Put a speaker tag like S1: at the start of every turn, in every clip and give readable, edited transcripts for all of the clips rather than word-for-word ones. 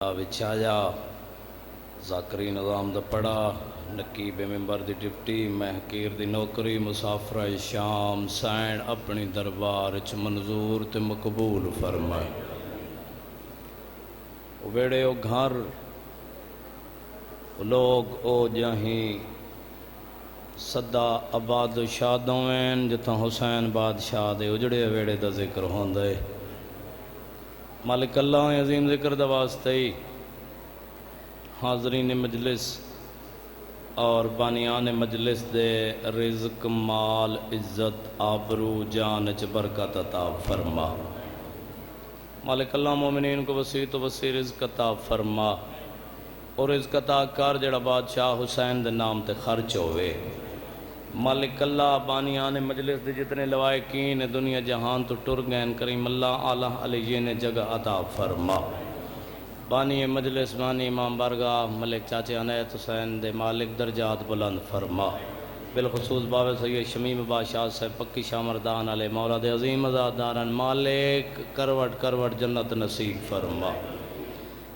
S1: وچھایا ذاکری نظام دا پڑا نقیب ممبر دی ڈپٹی محکیر دی نوکری مسافرہ شام سین اپنی دربار چ منظور تے مقبول فرمائے ویڑے او گھر لوگ او جہیں صدا آباد شادوین جتھاں حسین بادشاہ دے اجڑے ویڑے دا ذکر ہوندے مالک اللہ عظیم ذکر دا واسطے ہی حاضرین مجلس اور بانیان مجلس دے رزق مال عزت آبرو جان چ برکت عطا فرما مالک اللہ مومنین کو وسیع تو وسیع رزق عطا فرما اور رزق عطا کر جڑا بادشاہ حسین دے نام تے خرچ ہوئے مالک اللہ بانیان مجلس دے جتنے لوائقین دنیا جہان تو ٹر گئن کریم اللہ اعلیٰ علیہ نے جگہ عطا فرما بانی مجلس بانی امام بارگاہ ملک چاچے عنایت حسین دے مالک درجات بلند فرما بالخصوص باب سید شمیم بادشاہ سے پکی شاہ مردان علیہ مولا دے عظیم ازادارن مالک کروٹ کروٹ جنت نصیب فرما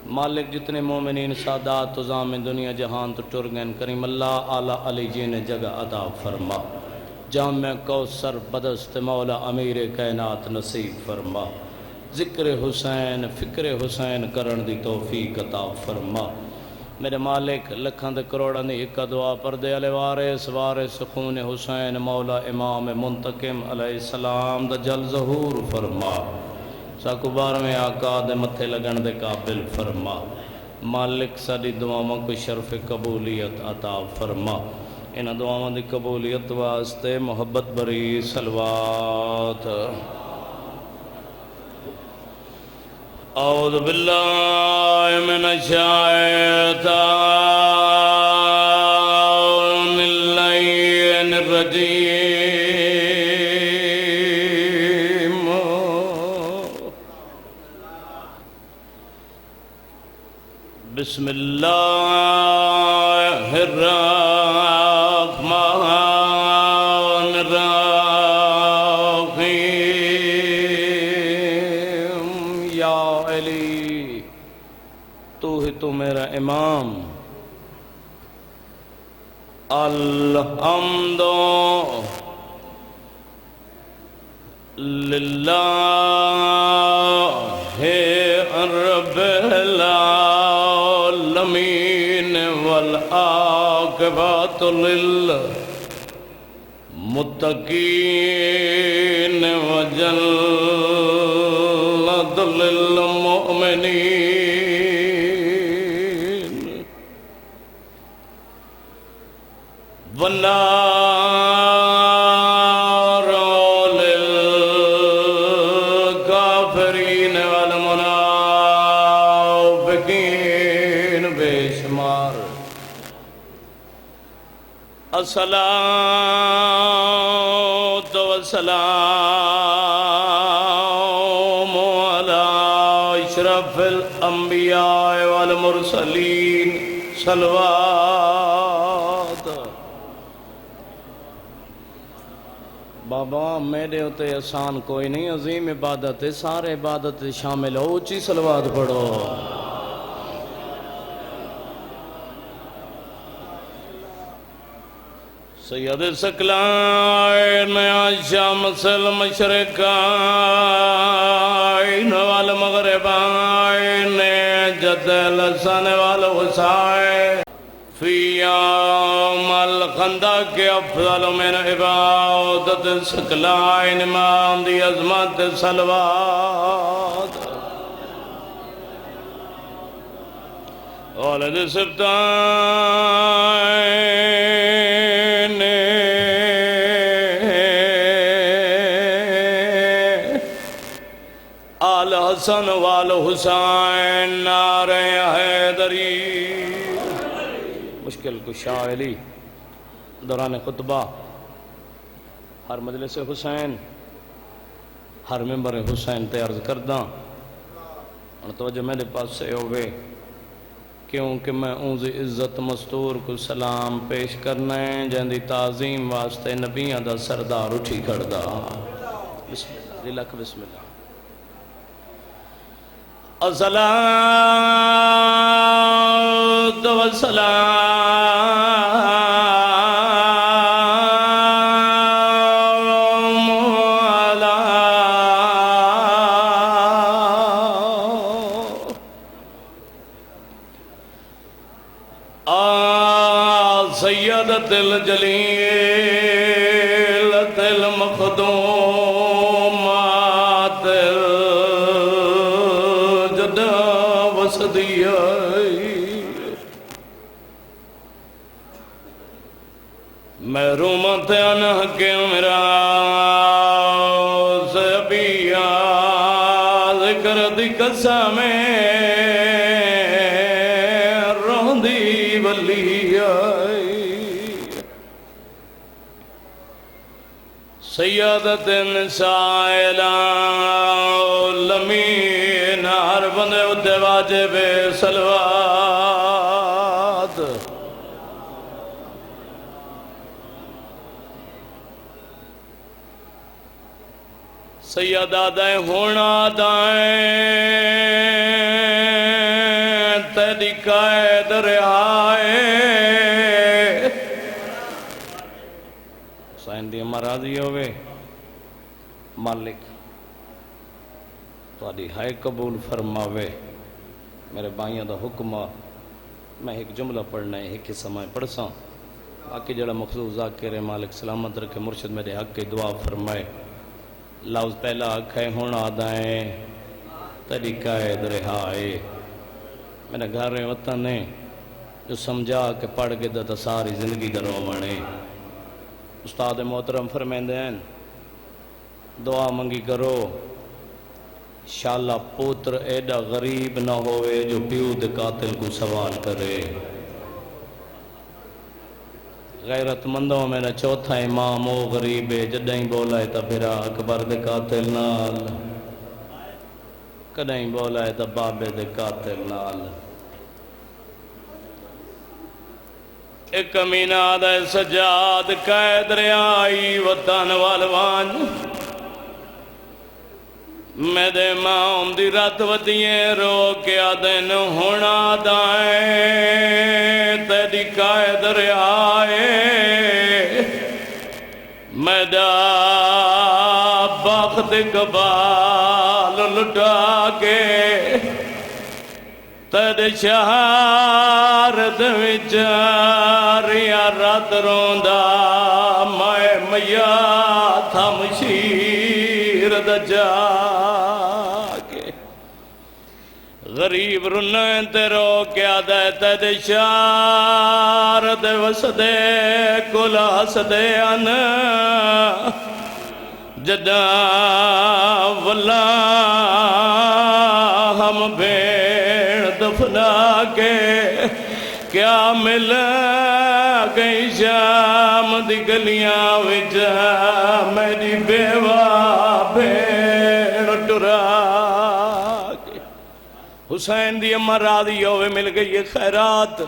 S1: مالک جتنے مومنین سادات تزام دنیا جہان تو ٹر گئن کریم اللہ اعلیٰ علیہ نے جگہ عطا فرما جامع کوثر بدست مولا امیر کائنات نصیب فرما ذکر حسین فکر حسین کرن دی توفیق عطا فرما میرے مالک لکھاں دے کروڑاں دی ایک دعا پردے علی وارث وارث خون حسین مولا امام منتقم علیہ السلام دا جل ظہور فرما ساکو بارہویں آقا دے متھے لگن دے قابل فرما مالک ساری دعاواں کو شرف قبولیت عطا فرما انہاں دعاواں دی قبولیت واسطے محبت بری صلوات اعوذ باللہ من الشیطان اللعین الرجیم بسم اللہ الرحمن الرحیم یا علی تو ہی تو میرا امام الحمد للہ رب العالمین والعاقبۃ للمتقین وجنت للمؤمنین والنار للکافرین والمنافقین بے شمار الصلاۃ والسلام علی اشرف الانبیاء والمرسلین صلوات بابا میرے ہوتے احسان کوئی نہیں عظیم عبادت ہے سارے عبادت شامل ہو اونچی صلوات پڑھو سید ثقلین شمس المشرقین والمغربین جد الحسن والحسین فی یوم الخندق افضل من عبادت ثقلین امام دی عظمت صلوات والد سبتین آل حسن والحسین نار حیدری مشکل کشا علی دوران خطبہ ہر مجلس حسین ہر ممبر حسین تے عرض کردہ اور توجہ میرے پاس سے ہوئے کیونکہ میں اونز عزت مستور کو سلام پیش کرنا ہے جہاں دی تعظیم واسطے نبیان دا سردار اٹھی کردہ بسم اللہ دلک بسم اللہ الصلاة والسلام على سيدة الجليلة المخدومات الجدى وسدية محرومت انہ کے میرا سبیا ذکر دی قسم روندی ولی سیادت النساء العالمین ہر بندے اتے واجب صلوات سیدہ دائیں ہونا دائیں تیری قائد رہائے سائن دی امراضی ہوئے مالک تو آدھی ہائے قبول فرماوے میرے بائیاں دا حکمہ میں ایک جملہ پڑھنا ہے ایک سمائے پڑھ ساں باقی جڑا مخصوص ذاکر مالک سلامت رکھے مرشد میرے حق کی دعا فرمائے لفظ پہلا حق ہے ہونا دائیں تیری قائد رہائے میرے گھر وطن ہے جو سمجھا کہ پڑھ کے دا ساری زندگی درو منے استاد محترم فرمیندے ہیں دعا منگی کرو شاءاللہ پوتر ایڈا غریب نہ ہوئے جو پیو دے قاتل کو سوال کرے غیرت مندوں میں نے چوتھا امام او غریب ہے جدہیں بولا ہے تا پھرا اکبر دے قاتل نال کدہیں بولا ہے تا بابے دے قاتل نال ایک امینہ دے سجاد قید رہائی وطن والوان میں دے ماں دی رات ودیئے رو کے آدھن ہونا دائیں تیری قائد رہائے میں دا بخت قبال لٹا کے تیرے شہر دوچاریا رات روندا میں میا تھا مشیر دا جا کے غریب رنائیں تے رو کیا دے تیرے شہر دے وسدے کلا سدے ان جدا واللہ ہم بین دفنا کے کیا مل گئی شام دی گلیاں وجہ میری بیوہ بین ٹرا کے حسین دی امراضی ہوئے مل گئی یہ خیرات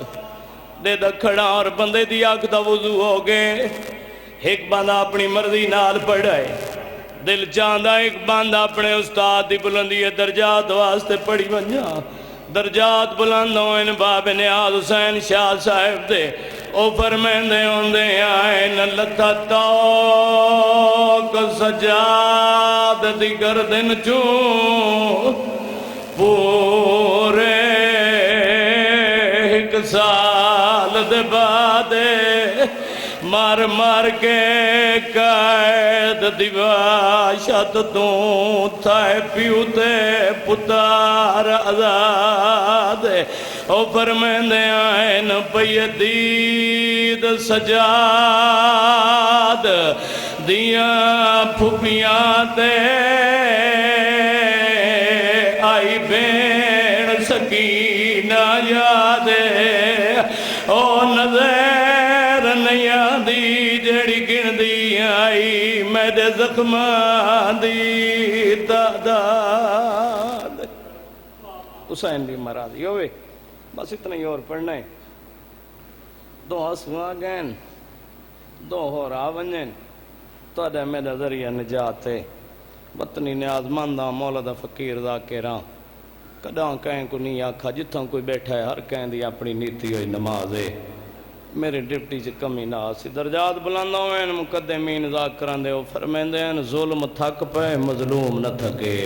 S1: دے دکھڑا اور بندے دی آنکھ دا وضو ہو گئے ایک بندہ اپنی مرضی نال پڑھائے دل چاندہ ایک بندہ اپنے استاد دی بلندی درجات واسطے پڑھی بنجا درجات بلند ہوئن باب نیاز حسین شاہ صاحب دے او فرمیندے ہوندے آئین لتا توک سجاد دی گردن چون پورے ایک سال دے بعدے مار مار کے قائد دیواشت توں تھائے پیوتے پتار آزاد او فرمیندے آئین پیدید سجاد دیاں پھوپیاں تے آئی بین سکینہ یادے او نظر نیا دی جڑی گن دی آئی میرے زخمان دی تعداد حسین دی مرادی ہوئے بس اتنا ہی اور پڑھنا ہے دو آسوان گئن دو ہو راونجن تو دے میرے ذریعہ نجات ہے وطنی نیاز مندہ مولد فقیر ذاکران کداں کہیں کو نہیں آکھا جتھاں کوئی بیٹھا ہے ہر کہیں دی اپنی نیتی ہوئی نماز ہے میرے ڈپٹی چ کمی نہ آسی درجات بلند ہوئے مقدمین ذاکران دے وہ فرمیندے ہیں ظلم تھک پہ مظلوم نہ تھکے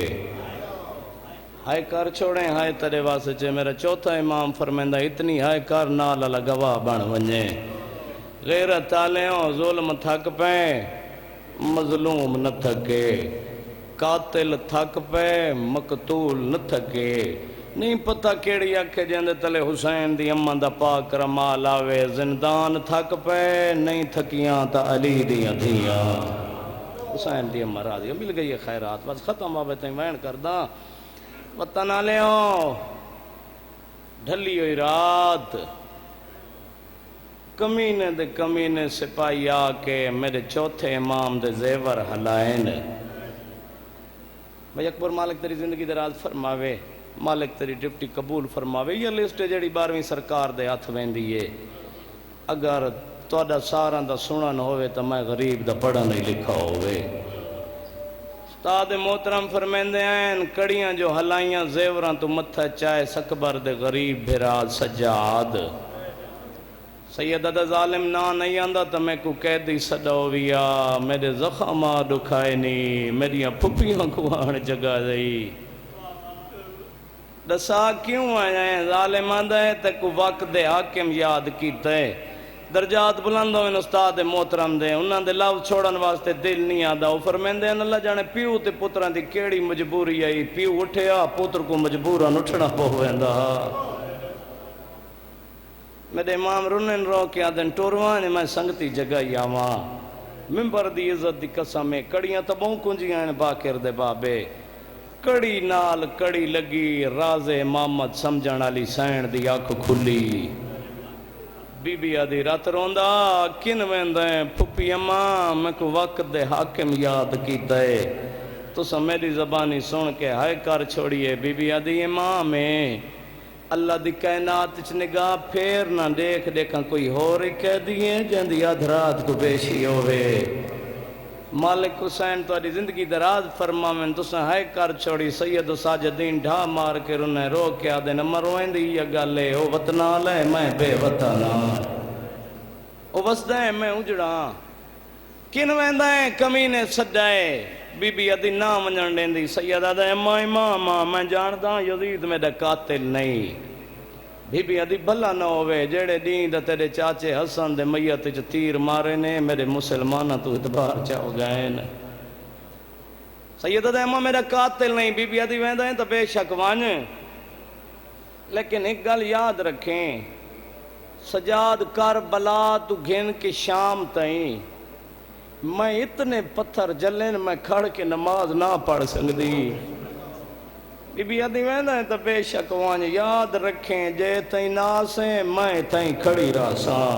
S1: ہائے کر چھوڑیں ہائے ترے واسے چے میرا چوتھا امام فرمیندہ اتنی ہائے کر نال اللہ گواہ بن ونجے غیرت آلیوں ظلم تھک پہ مظلوم نہ تھکے قاتل تھک پہ مقتول نہ تھکے نہیں پتہ کیڑی آکھے جندے تلے حسین دی اماں دا پاک رمال آوے زندان تھک پہ نہیں تھکیاں تا علی دیاں دھیاں حسین دی اماں راضی مل گئی ہے خیرات بس ختم آوے تین وین کرداں وطن آلیوں ڈھلی ہوئی رات کمینے دے کمینے سپاہی آکے میرے چوتھے امام دے زیور ہلائن بھائی اکبر مالک تیری زندگی دراز فرماوے مالک تیری ڈپٹی قبول فرماوے یہ لسٹ جڑی 12ویں سرکار دے ہاتھ ویندی ہے اگر تہاڈا ساراں دا سنن ہوئے تو میں غریب دا پڑھا نہیں لکھا ہوئے استاد محترم فرمیندے ہیں کڑیاں جو ہلائیاں زیوراں تو متھا چائے سکبر دے غریب بھرا سجاد سید دا ظالم نہ نہیں آندہ تو میں کو قیدی سڈویا میرے زخمہ دکھائے نہیں میریاں پھپیاں کو آن جگہ دئی دسا کیوں آیا ہیں ظالم آندہ ہے تے کو وقت دے حاکم یاد کیتا ہے درجات بلند ہوئے استاد محترم دے انہاں دے لو چھوڑن واسطے دل نہیں آدھا وہ فرمیندے ہیں اللہ جانے پیو تے پتران دی کیڑی مجبوری آئی پیو اٹھیا پتر کو مجبوران اٹھنا پہویندہ میرے امام رنن رو کے آدھن ٹوروان میں سنگتی جگہ یاواں ممبر دی عزت دی قسمیں کڑیاں تبوں کنجیاں ہیں باکر دے بابے کڑی نال کڑی لگی راز امامت سمجھن علی سین دی آنکھ کھلی بی بی آدھی رات روندہ کن ویندیں پھپی اماں میں کو وقت دے حاکم یاد کیتا ہے تو سا میری زبانی سن کے ہائے کر چھوڑیے بی بی آدھی امام میں اللہ دی کائنات چ نگاہ پھیر نہ دیکھ دیکھاں کوئی ہو رہی کہہ دیئے جندی آدھرات کو پیشی ہوئے مالک حسین تو آدھی زندگی دراز فرمامن تو سا ہائے کر چھوڑی سید و ساجدین ڈھا مار کے رنے رو کے آدھے نمر روئندی یا گالے او وطنہ لے میں بے وطنہ او وسدیں میں اجڑا کن ویندائیں کمینے سجائے بی بی ادھی نام ونجن دیندی سید آدھے امام میں جانداں یزید میرا قاتل نہیں بی بی ادھی بھلا نہ ہوئے جیڑے دین دا تیرے چاچے حسن دے میت چ تیر مارے نے میرے مسلمانہ تو اتبار چاہو گئے نے سید آدھے میرا قاتل نہیں بی بی ادھی ویندائیں تو بے شک وان لیکن ایک گل یاد رکھیں سجاد کربلا تو گھن کے شام تائیں میں اتنے پتھر جلین میں کھڑ کے نماز نہ پڑھ سکتی بی بی ادھی ویندہ ہے تو بے شک وان یاد رکھیں جے تائیں ناسیں میں تائیں کھڑی راساں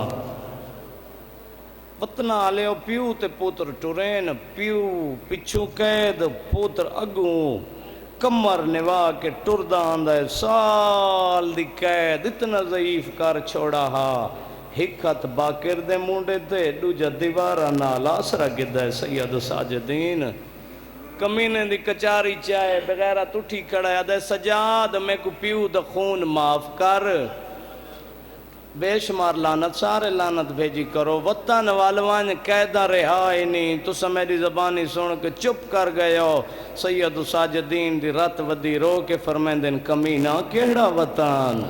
S1: وطنہ آلیو پیو تے پوتر ٹورین پیو پچھو قید پوتر اگوں کمر نوا کے ٹردہ آندہ ہے سال دی قید اتنا ضعیف کر چھوڑا ہا حکت باکر دے مونڈے دے دوجہ دیوارہ نال آسرہ گدہ سید ساجدین کمینے دی کچاری چاہے بغیرہ تُٹھی کھڑا ہے دے سجاد میں کو پیو دا خون معاف کر بے شمار لانت سارے لانت بھیجی کرو وطن والوان قیدہ رہائے نہیں تو سا میری زبانی سن کے چپ کر گئے ہو سید ساجدین دی رات ودی رو کے فرمیندن کمینہ کیڑا وطن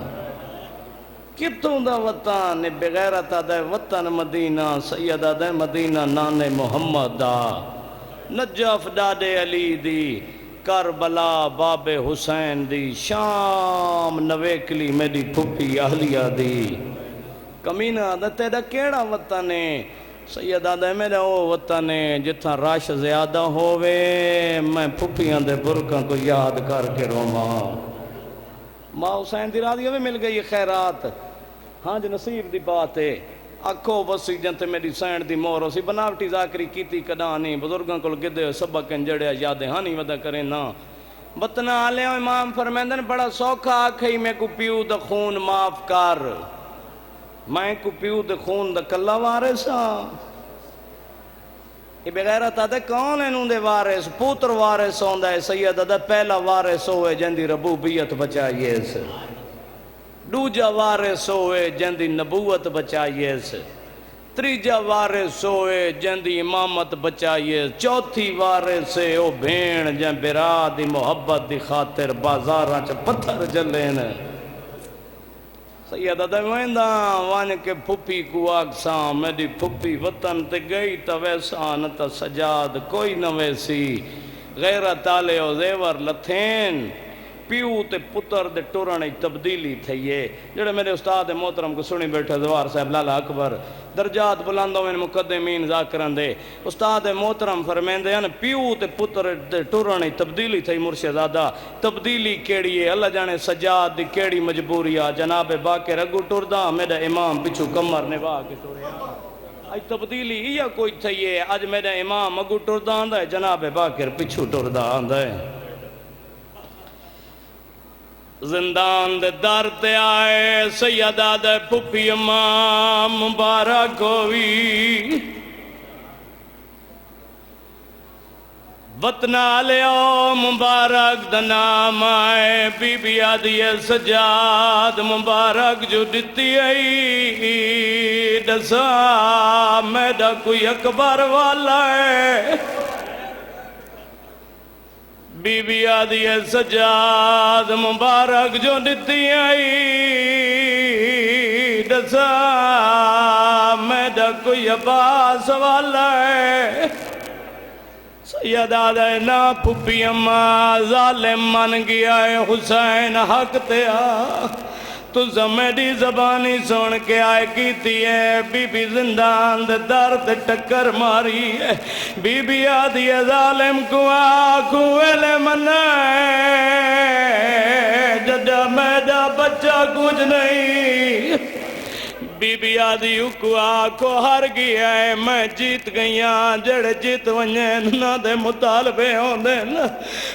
S1: کتوں دا وطن بغیرت دے وطن مدینہ سید دے مدینہ نان محمد دا نجف ڈاڈے علی دی کربلا باب حسین دی شام نویکلی میری پھپی اہلیہ دی کمینہ دا تیرا کیڑا وطن ہے سید آدھے میرا وہ وطن ہے جتھا راش زیادہ ہووے میں پھپیاں دے برکاں کو یاد کر کے روماں ماں حسین دی راضی ہوئے مل گئی خیرات ہاں جو نصیب دی بات ہے اکھو وسی جنتے میری سین دی مور اسی بناوٹی ذاکری کیتی کدانی بزرگاں کو گدے سبق انجڑیا یادیں ہانی ودا کریں نا بطنہ آلے امام فرمیندن بڑا سوکھا آکھئی میں کو پیو دا خون معاف کر میں کو پیو دا خون دا کلا وارے سا یہ بغیرت آدھے کون ہے انہوں دے وارث پوتر وارث ہوندہ ہے سید آدھے پہلا وارث ہوئے جندی ربوبیت بچائیے سے دوجا وارث ہوئے جندی نبوت بچائیے سے تریجا وارث ہوئے جندی امامت بچائیے چوتھی وارث ہے او بھین جن برا دی محبت دی خاطر بازاراں چا پتھر جلین سید آدھے ویندہ وان کے پھپی کو آگساں میری پھپی وطن تے گئی تا ویسا نتا سجاد کوئی نہ ویسی غیرت آلے و زیور لتھین پیو تے پتر دے ٹورنے تبدیلی تھئیے جڑے میرے استاد محترم کو سنی بیٹھے زوار صاحب لالا اکبر درجات بلندوں میں مقدمین ذاکران دے استاد محترم فرمیندے ہیں پیو تے پتر دے ٹورنے تبدیلی تھئی مرشدادہ تبدیلی کیڑی ہے اللہ جانے سجاد دی کیڑی مجبوریا جناب باکر اگو ٹردہ میرا امام پچھو کمر نبا کے ٹوریا آج تبدیلی یا کوئی تھئیے آج میرا امام اگو ٹردہ آندہ ہے جناب باکر پچھو ٹردہ آندہ ہے زندان دے در تے آئے سیدہ دے پھپی امام مبارک ہوئی وطنہ لیو مبارک دا نام آئے بی بی آدھی سجاد مبارک جو دتی آئی دسا میڈا کوئی اکبر والا ہے بی بی آدھی سجاد مبارک جو دتی آئی دسا میڈا کوئی عباس والا ہے سیدہ دے نا پھپی اماں ظالم من گیا ہے حسین حق تے آ تو میری زبانی سن کے آئے کیتی ہے بی بی زندان دے درد ٹکر ماری ہے بی بی آدھی ظالم کو آکھو ایلے منائے جدہ میڈا بچہ کچھ نہیں بی بی آدھی کو آکھو ہر گیا ہے میں جیت گئیاں جڑ جیت ونجیں نہ دے مطالبے ہوندے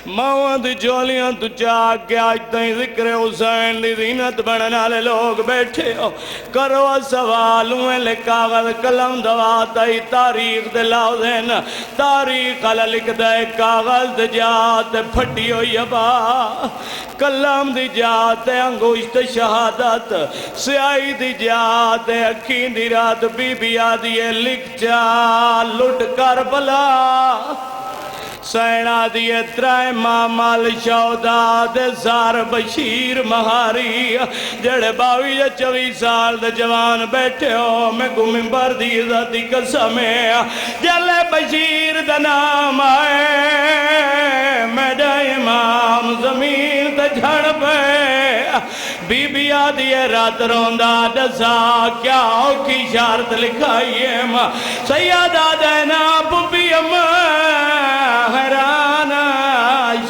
S1: ماں دی جولیاں تو چاہ کے آج تائیں ذکر حسین دی زینت بڑھنا لے لوگ بیٹھے ہو کرو سوال ہوئے لے کاغذ قلم دواتائی تاریخ دے لاؤ دین تاریخ علا لکھ دے کاغذ دے جاتے پھٹی ہو یبا قلم دی جاتے انگوشت شہادت سیائی دی جاتے اکھین دی رات بی بی آدھی لکھ جا لٹ کربلا سینہ دیئے ترائے مامال شہداد زار بشیر مہاری جڑے 22 یا 24 سال دے جوان بیٹھے ہو میں کو منبر دی ذاتی قسمیں جلے بشیر دا نام آئے میڈا امام زمین تے جھڑ پہ بی بی آدھی رات روندہ دسا کیا کی شارت لکھائیے ماں سیدہ دینا پپی اماں حیرانا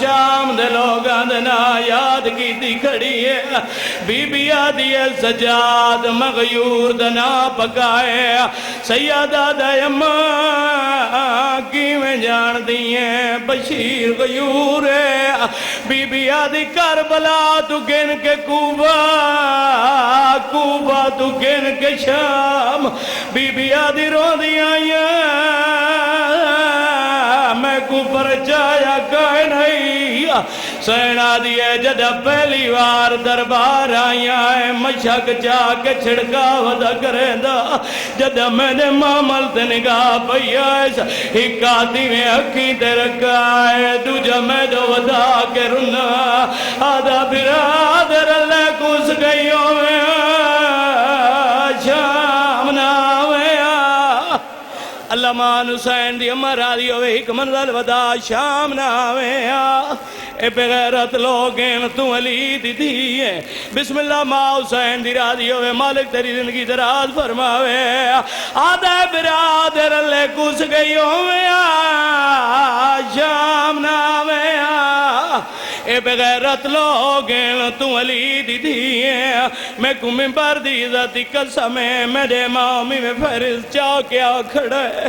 S1: شام دے لوگاں دینا یاد کی دی کھڑی ہے بی بی آدھی سجاد مغیور دنا پکائے سیدہ دیما کی میں جان دیئے بشیر غیور ہے بی بی آدھی کربلا تو گن کے کوبا تو گن کے شام بی بی آدھی رو دی آئیے میں کو پرچایا کہیں نہیں سینہ دیئے جدہ پہلی وار دربار آئیاں ہے مشک جا کے چھڑکا ودا کریں دا جدہ میں نے معامل تے نگاہ پہیا ایسا ایک آدھی میں حقی تے رکھا ہے دوجہ میں دو ودا کے رنا آدھا برادر اللہ کس گئیوں میں شام ناوے علامہ حسین دی امر آدھی ہوئے ایک منزل ودا شام ناوے اے بغیرت لوگیں تو علی دی دیئے بسم اللہ ماں حسین دی راضی ہوئے مالک تیری زندگی دراز فرماوے آدھے برادر اللہ کس گئی ہوئے شام ناوے اے بغیرت لوگ ہیں تو علی دی دیئے میں کو منبر دی عزت قسم ہے میرے امامی میں فیرز چاہ کیا کھڑا ہے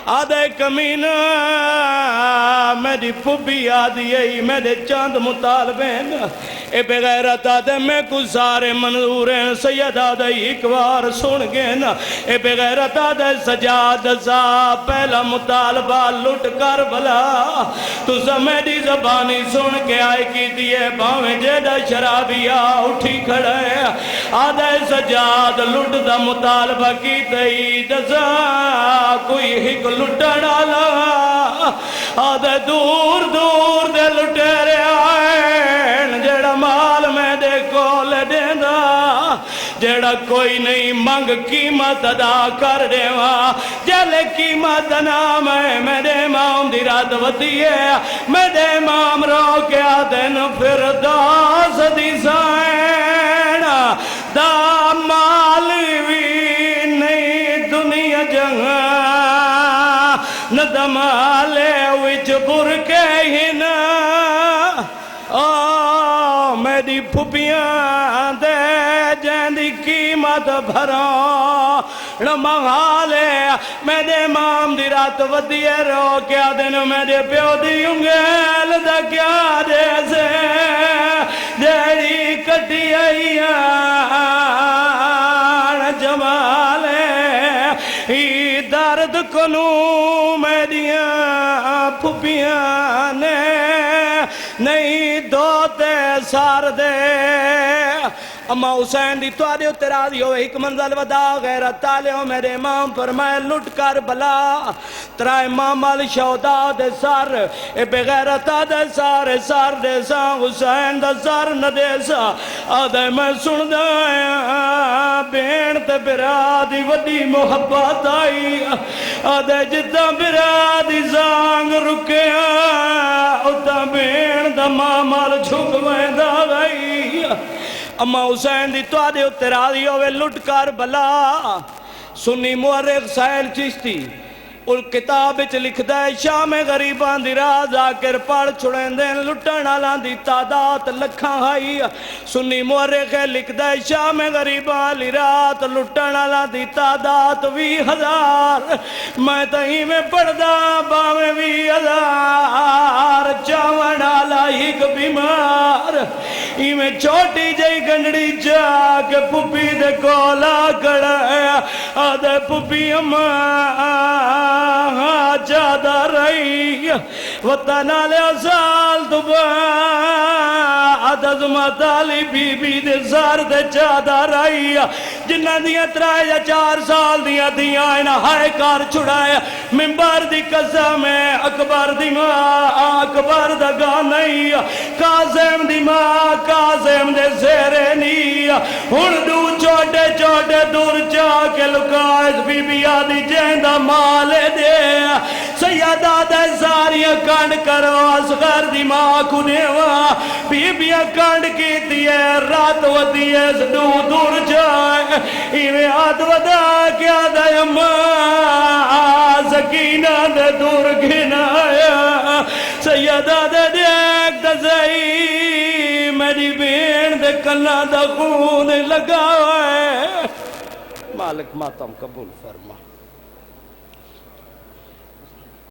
S1: آدھے کمینہ میری پھوپھی آدھی ہے میرے چاند مطالبین اے بغیرت آدھے میں کو سارے منظور ہیں سید آدھے ایک بار سن گئے نا اے بغیرت آدھے سجاد سا پہلا مطالبہ لٹ کر بلا تو میری زبانی سن کے آئے کی دیئے باویں جیدہ شرابیا اٹھی کھڑے آدھے سجاد لٹ دا مطالبہ کی تئی جزا کوئی ہک لٹا ڈالا آدھے دور دور دے لٹے رہے آئین جیڑا مال میں دے کول دیندہ جیڑا کوئی نہیں منگ قیمت ادا کر دے وہاں جلے قیمت نام ہے میرے امام دی رات وطی ہے میرے امام رو کیا دن پھر داس دی سائن دا مال بھی نہیں دنیا جنگا ندمالے وچ بر کے ہی نا میری پھوپیاں دے جیندی قیمت بھرا نمغالے میرے امام دی رات ودیے رو کیا دن میرے پیو دی انگیل دا کیا جیسے جیڑی کٹی آئیاں جمالے ہی درد کنو میریاں پھوپیاں نے نہیں دوتے سار دے اما حسین دی توارے اترادی ہوئے ایک منزل ودا غیرت تالے ہو میرے امام فرمائے لٹ کر بلا ترا امام الشہدہ دے سار اے بغیرت دے سار دے سا حسین دے سار نہ دے سا آدھے میں سن دایا بین تے برادی وڈی محبت آئی آدھے جتا برادی زانگ رکیا اتا بین دا مامال جھک میں دا گئی اما حسین دی تو آدھے اترادی ہوئے لٹ کر بلا سنی مورخ سائل چشتی اور کتاب اچھ لکھ دے شام غریبان دی راہ ذاکر پڑھ چھڑیں دیں لٹن آلان دی تعداد لکھاں ہائی سنی مورخ لکھ دے شام غریبان دی راہ لٹن آلان دی تعداد 20,000 میں تہیں میں پڑھ دا باویں 20,000 چاون آلا ایک بیمار میں چھوٹی جائی گنڈی جا کے پھوپی دے کولا کڑا آدھے پھوپی اماں جادہ رہی وطن آلے سال دبا عدد مطالی بی بی دے سار دے جادہ رہی جنہ دیا 3 یا 4 سال دیا دیا انہا ہائے کار چھڑایا منبر دی قسم ہے اکبر دی ماں اکبر دا گانئی قاسم دی ماں قاسم دے زیرے نی ہن دو چھوٹے چھوٹے دور جا کے لکائز بی بی آدھی جیندہ مالے دے سیدہ دے ساریاں کانڈ کرو اصغر دی ماں کو دیوا بی بی کانڈ کی دیئے رات و دیئے دو دور جائے ایوے آدھ ودا کیا دے اماں سکینہ دے دور گھنایا سیدہ دے دیکھ دزائی میری بین دے کنا دا خون لگا ہے مالک ماتم قبول فرما